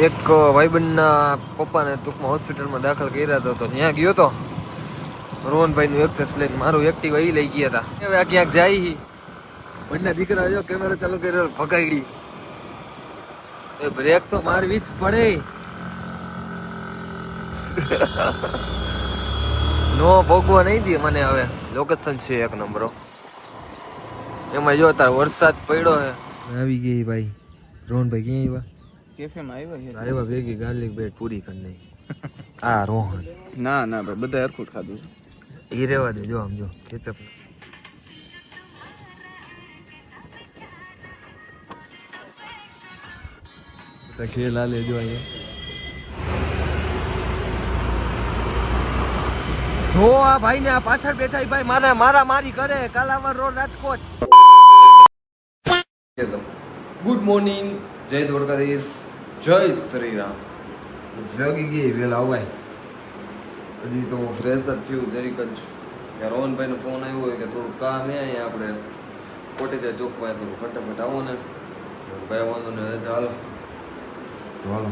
એક ભાઈબંધના પપ્પાને ટૂંકમાં હોસ્પિટલમાં દાખલ કર્યા હતા તો ત્યાં ગયો તો રોહનભાઈનું એક્સેસ લઈને મારું એક્ટિવા એ લઈ ગયા હતા. હવે આ ક્યાંક જાય બંને દીકરા જો કેમેરો ચાલુ કર્યો ભગાડી એ બ્રેક તો મારવી જ પડે. નો ભોગવા નહીં દે મને. હવે લોકેશન છે એક નંબરો. એમાં જો તાર વરસાદ પડ્યો હે. આવી ગઈ ભાઈ રોહનભાઈ ક્યાં આવ્યા? કેફેમાં આવ્યા આવ્યા ભેગી ગાર્લિક બ્રેડ પૂરી કરી નહીં. આ રોહન ના ના ભાઈ બધા હરખું ખાધું છે. એ રેવા દે. જો આમ જો કેચઅપ ખેલ આલે જો અહીંયા જો આ ભાઈ ને આ પાછળ બેઠા ભાઈ મારા મારી કરે. Kalawad road Rajkot. Good morning, જય દ્વારકાધીશ, જય શ્રી રામ. જગી ગઈ વેલા અવાય. હજી તો ફ્રેશ જ થયું જરીક જ. રોહનભાઈ નો ફોન આવ્યો હોય કે થોડું કામ હે અહીંયા આપણે કોટેજા ચોકમાં થોડું ફટાફટ આવો ને. ભાઈ વાંધો ને હાલો તો હાલો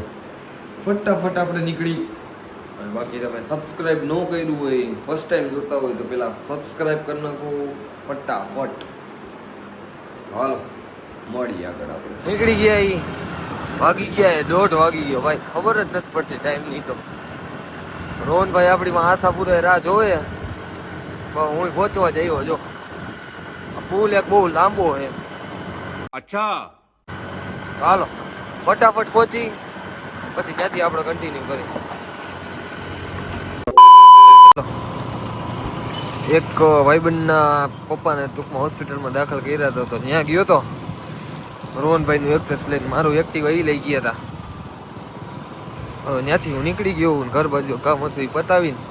ફટાફટ આપણે નીકળી. અને બાકી તમે સબસ્ક્રાઇબ ન કર્યું હોય, ફર્સ્ટ ટાઈમ જોતા હોય તો પેલા સબસ્ક્રાઇબ કરી નાખો ફટાફટ. હાલો મળી આગળ આપણે. નીકળી ગયા ઈ વાગી ગયા 1:30 વાગી ગયો ભાઈ. ખબર જ નથી પડતી ટાઈમની. તો રોહનભાઈ આપણીમાં આશાપુરે રાહ જોવે પણ હું પહોંચવા જઈયો. જો પુલ એક બહુ લાંબો છે. અચ્છા હાલો ફટાફટ પહોંચી પછી ત્યાંથી આપણે કન્ટિન્યુ કરી. એક ભાઈબંધના પપ્પાને ટૂંકમાં હોસ્પિટલમાં દાખલ કર્યા હતા તો ત્યાં ગયો તો રોહનભાઈનું એક્સેસ લઈને મારું એક્ટિવા એ લઈ ગયા હતા. ત્યાંથી હું નીકળી ગયો. ઘર બાજુ કામ હતું એ પતાવીને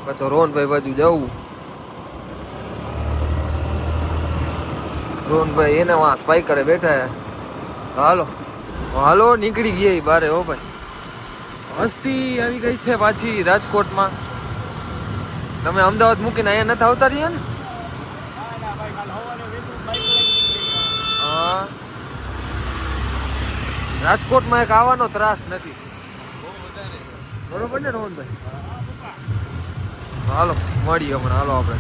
પાછો રોહનભાઈ બાજુ જવું. રોહનભાઈ એને વાં સ્પાઈકરે બેઠા. હાલો હાલો નીકળી ગયા બારે. હો ભાઈ હસ્તી આવી ગઈ છે પાછી રાજકોટમાં. તમે અમદાવાદ મૂકીને અહીંયા નથી આવતા રહ્યા ને? હા રાજકોટમાં એક આવવાનો ત્રાસ નથી. બરોબર ને રોહનભાઈ? હાલો મળીએ હમણાં. હાલો આપણે.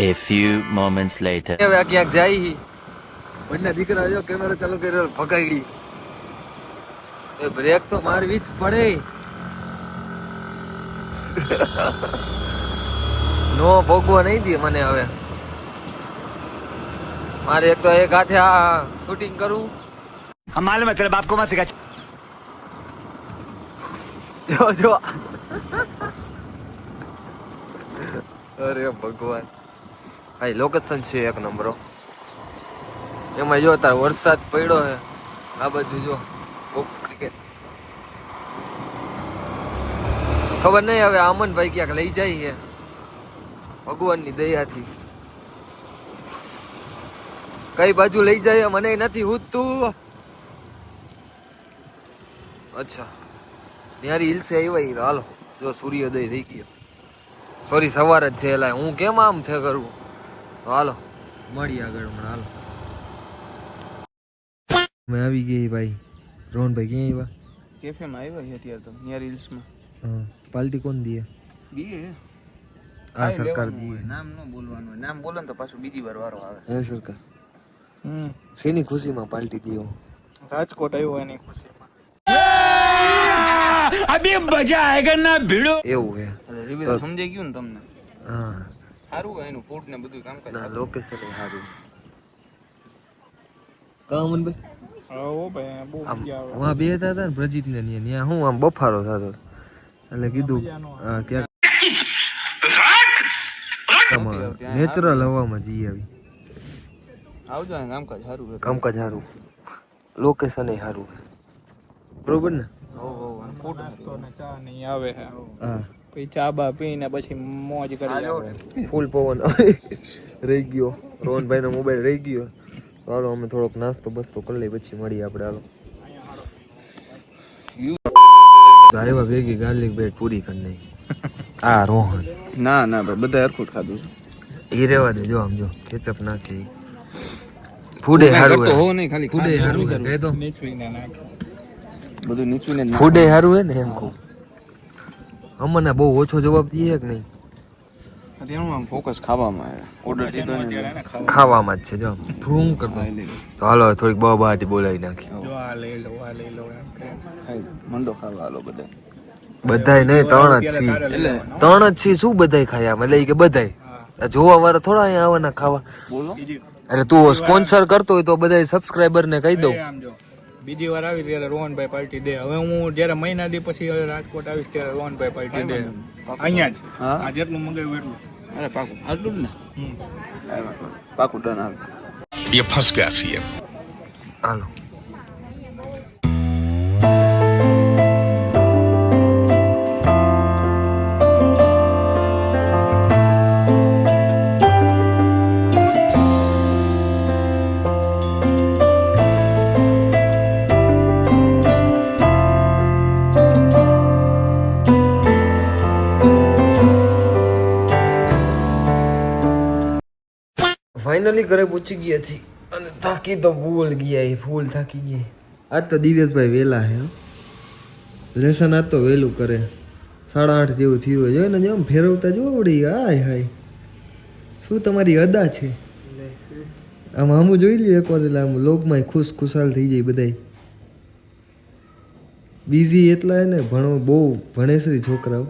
A few moments later. હવે આ ક્યાંક જાય બંને દીકરા જો કેમેરો ચાલુ કર્યો ભગાડી એ બ્રેક તો મારવી જ પડે. નો ભોગવા નહીં દે મને. હવે મારે એક તો એક હાથે આ શૂટિંગ કરવું. हम मालूम है तेरे बाप को मत सिखा. જો જો અરે ભગવાન ભાઈ લોકેશન છે એક નંબરો. એમાં જો તાર વરસાદ પડ્યો હે. આ બાજુ જો બોક્સ ક્રિકેટ. ખબર નહીં હવે અમનભાઈ ક્યાંક લઈ જાય છે ભગવાનની દયાથી. કઈ બાજુ લઈ જાય મને નથી હૂતું. અચ્છા ત્યારે હિલ્સે આવ્યા. હાલો જો સૂર્યોદય થઈ ગયો. સોરી સવાર જ છે. એલા હું કેમ આમ છે કરું. હાલો મળી આગળ હમણાં. હાલો મેં આવી ગઈ ભાઈ. રોહનભાઈ ક્યાં આવ્યા? કેફેમાં આવ્યા છે અત્યારે તો નિયર હિલ્સમાં. હા પાર્ટી કોણ દીએ? દીએ આ સરકાર દીએ. નામ ન બોલવાનું. નામ બોલો ને તો પાછું બીજી વાર વારો આવે. હે સરકાર શેની ખુશીમાં પાર્ટી દીયો? રાજકોટ આવ્યો એની ખુશીમાં. अभी मजा आएगा ना भिड़ो. એવું હે એટલે રિવિઝન સમજાઈ ગયું ને તમને? હા સારું હોય એનું ફૂડ ને બધું કામ કરે. ના લોકેશન એ સારું. કામન ભાઈ ઓ ભાઈ બહુ મજા આવે. વાં બે હતા ને પ્રજીત ને ત્યાં હું આમ બફારો થતો એટલે કીધું ક્યાંક નેચરલ હવામાં જઈ આવી. આવજો ને કામકાજ સારું છે. કામકાજ સારું, લોકેશન એ સારું. બરોબર ને? ફૂડ ને ચા ને આવે છે. હા પછી ચા બા પીને પછી મોજ કરી. ફૂલ પવન રહી ગયો. રોહનભાઈ નો મોબાઈલ રહી ગયો. હાલો અમે થોડોક નાસ્તો બસ્તો કરી લઈએ પછી મળીએ આપણે. હાલો આવ્યા ભેગી ગાર્લિક બ્રેડ પૂરી કરી નહીં. આ રોહન ના ના ભાઈ બધા હરખું ખાધું છે. એ રેવા દે. જો આમ જો કેચઅપ નાખી. ફૂડે હારું હો નહીં ખાલી ફૂડે હારું કહે તો. બધું નીચવીને ફૂડે સારું હે ને એમ કહું. અમને બહુ ઓછો જવાબ દઈએ કે નહીં? અત્યારે આમ ફોકસ ખાવામાં ઓર્ડર દીધો ને ખાવામાં જ છે. જો ફૂંક કરતો તો હાલો થોડીક બહાટી બોલાવી નાખી. મંડો ખાવા હાલો બધા. બધાય નહીં, 3 જ છી. એટલે 3 જ છી. શું બધાય ખાયા? એટલે ઈ કે બધાય જોવા વાળા થોડા અહીંયા આવવાના ખાવા. બોલો એટલે તું સ્પોન્સર કરતો હોય તો બધાય સબસ્ક્રાઇબર ને કહી દઉં. બીજી વાર આવી ત્યારે રોહનભાઈ પાર્ટી દે. હવે હું જયારે મહિના દી પછી હવે રાજકોટ આવીશ ત્યારે રોહનભાઈ પાર્ટી દે અહીંયા જ. હા આ જેટલું મંગાવ્યું એટલું. અરે પાકું આટલું જ ને પાકું ડન હાલ. ये फंस गया सीएम. હાલો ફાઇનલી ઘરે પહોંચી ગયા છીએ અને થાકી તો ફૂલ થાકી ગયા. આજ તો દિવ્યેશભાઈ વહેલા હે. લેસન આજ તો વહેલું કરે. 8:30 જેવું થયું હોય. જો ને જેમ ફેરવતા જો વળી. હાય હાય શું તમારી અદા છે. આમ આમું જોઈ લ્યો એકવાર. એટલે આમ લોકમાં ખુશાલ થઈ જાય બધાય. બિઝી એટલા હે ને ભણો બહુ ભણેસરી છોકરાઓ.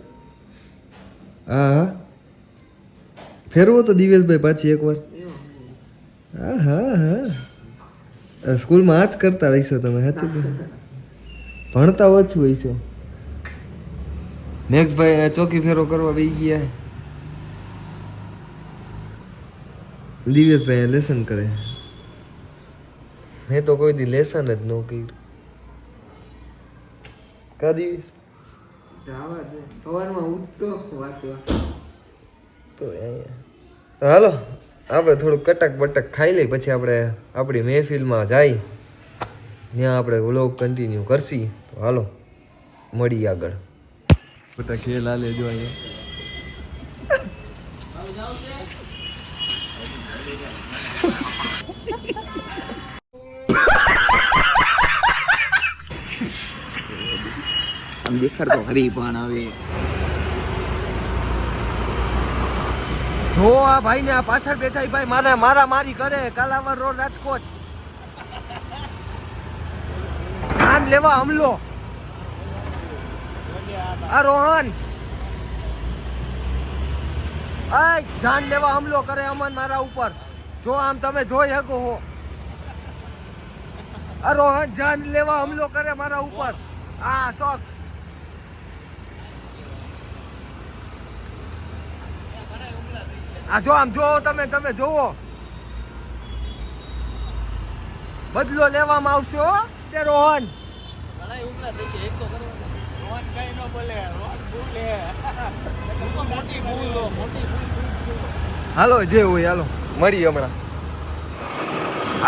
હા ફેરવો તો દિવ્યેશભાઈ પાછી એકવાર. હા હા હા સ્કૂલમાં આ જ કરતા રહીશો તમે. સાચું ભણતા ઓછું હશો. નેક્સ્ટ ભાઈ ચોકી ફેરો કરવા બેસી ગયા. દિવ્યેશભાઈ લેસન કરે. મેં તો કોઈ દી લેસન જ ન કર્યું. કા દિવસ સવારમાં ઉઠતો વાંચવા તો હાલો આપણે થોડુંક કટક બટક ખાઈ લઈ પછી આપણે આપણી મહેફિલમાં જાય. ત્યાં આપણે વ્લોગ કન્ટિન્યુ કરશી. તો હાલો મળીએ આગળ. બધા ખેલ હાલે જો અહીંયા. આમ દેખાડતો હરી પણ આવે. જો આ ભાઈ ને આ પાછળ બેઠા ભાઈ મારા મારી કરે. કાલાવર રોડ રાજકોટ. જાન લેવા હમલો. આ રોહન જાન લેવા હમલો કરે અમન મારા ઉપર. જો આમ તમે જોઈ શકો હો. આ રોહન જાન લેવા હમલો કરે મારા ઉપર. આ શખ્સ આ જો આમ જોવો તમે જોવો. બદલો લેવામાં આવશે હો તે રોહન. હાલો જે હોય હાલો મળીએ હમણાં.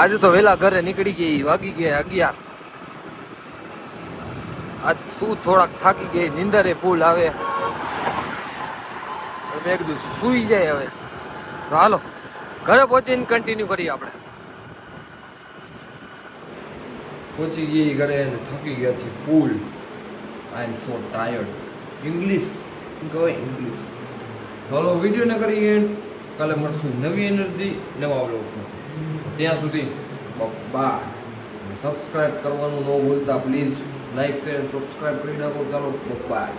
આજે તો વેલા ઘરે નીકળી ગઈ. વાગી ગયા 11. આજ શું થોડાક થાકી ગઈ. નીંદરે ફૂલ આવે. મેં કીધું સુઈ જાય હવે. તો હાલો ઘરે પહોંચીને કન્ટિન્યુ કરીએ આપણે. પહોંચી ગઈ ઘરે અને થકી ગયા છે ફૂલ. આઈ એમ સો ટાયર્ડ. ઇંગ્લિશ કહેવાય ઇંગ્લિશ. હાલો વિડીયો ને કરીએ. કાલે મળશું નવી એનર્જી નવા વ્લોગ સાથે. ત્યાં સુધી બાય. સબસ્ક્રાઇબ કરવાનું ન ભૂલતા પ્લીઝ. લાઈક શેર સબસ્ક્રાઇબ કરી નાખો. ચાલો બાય.